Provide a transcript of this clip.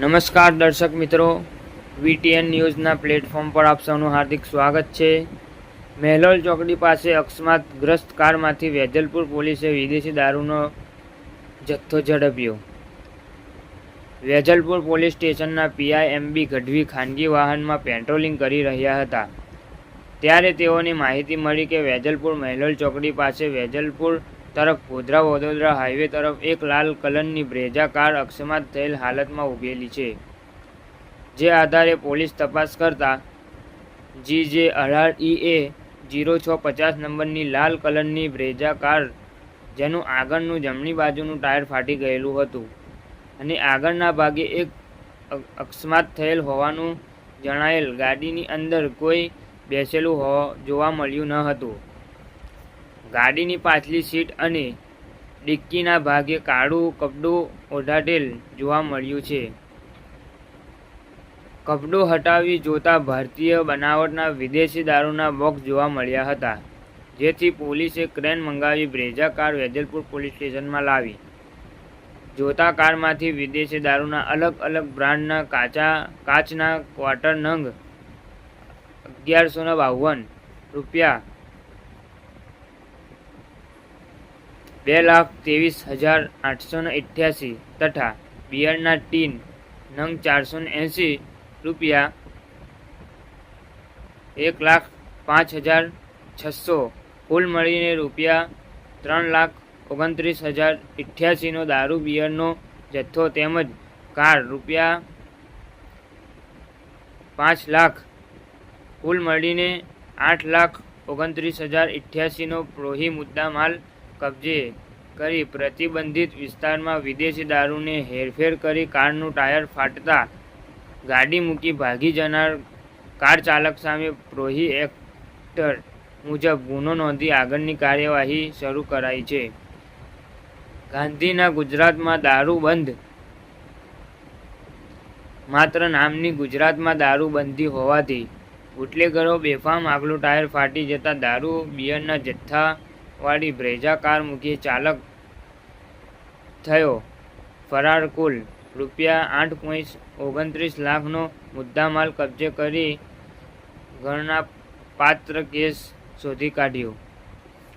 નમસ્કાર દર્શક મિત્રો, VTN ન્યૂઝના પ્લેટફોર્મ પર આપ સૌનું હાર્દિક સ્વાગત છે। મેહલોલ ચોકડી પાસે અકસ્માતગ્રસ્ત કારમાંથી વેજલપુર પોલીસે વિદેશી દારૂનો જથ્થો ઝડપ્યો। વેજલપુર પોલીસ સ્ટેશનના પીઆઈ MB ગઢવી ખાનગી વાહનમાં પેટ્રોલિંગ કરી રહ્યા હતા, ત્યારે તેઓને માહિતી મળી કે વેજલપુર મેહલોલ ચોકડી પાસે વેજલપુર તરફ ગોધરા વડોદરા હાઈવે તરફ એક લાલ કલરની બ્રેઝા કાર અકસ્માત થયેલ હાલતમાં ઊભેલી છે। જે આધારે પોલીસ તપાસ કરતા GJ18EA 0650 નંબરની લાલ કલરની બ્રેઝા કાર, જેનું આગળનું જમણી બાજુનું ટાયર ફાટી ગયેલું હતું અને આગળના ભાગે એક અકસ્માત થયેલ હોવાનું જણાયેલ ગાડીની અંદર કોઈ બેસેલું જોવા મળ્યું ન હતું। ગાડીની પાછલી સીટ અને ડિક્કીના ભાગે કાળું કપડું ઓઢાટેલ જોવા મળ્યું છે। કપડું હટાવી જોતા ભારતીય બનાવટના વિદેશી દારૂના બોક્સ જોવા મળ્યા હતા, જેથી પોલીસે ક્રેન મંગાવી બ્રેઝા કાર વેજલપુર પોલીસ સ્ટેશનમાં લાવી જોતા કારમાંથી વિદેશી દારૂના અલગ અલગ બ્રાન્ડના કાચના ક્વાર્ટર નંગ 1152 રૂપિયા 2,23,888 તથા બિયરના ટીન નંગ 480 રૂપિયા 1,05,600 કુલ મળીને રૂપિયા 3,29,088 નો દારૂ બિયરનો જથ્થો તેમજ કાર રૂપિયા 5 લાખ કુલ મળીને 8,29,088 નો પ્રોહી મુદ્દા માલ કબજે કરી પ્રતિબંધિત વિસ્તારમાં વિદેશી દારૂને હેરફેર કરી કારનું ટાયર ફાટતા ગાડી મૂકી ભાગી જનાર કાર ચાલક સામે પ્રોહી એક્ટ મુજબ ગુનો નોંધી આગળની કાર્યવાહી શરૂ કરાઈ છે। ગાંધીના ગુજરાતમાં દારૂ બંધ, માત્ર નામની ગુજરાતમાં દારૂ બંધી હોવાથી બુટલેગરો બેફામ આગલું ટાયર ફાટી જતા દારૂ બિયરના જથ્થાવાળી બ્રેઝા કાર મૂકી ચાલક થયો ફરાર। કુલ રૂપિયા 8.29 લાખનો મુદ્દામાલ કબજે કરી ગણનાપાત્ર કેસ શોધી કાઢ્યો।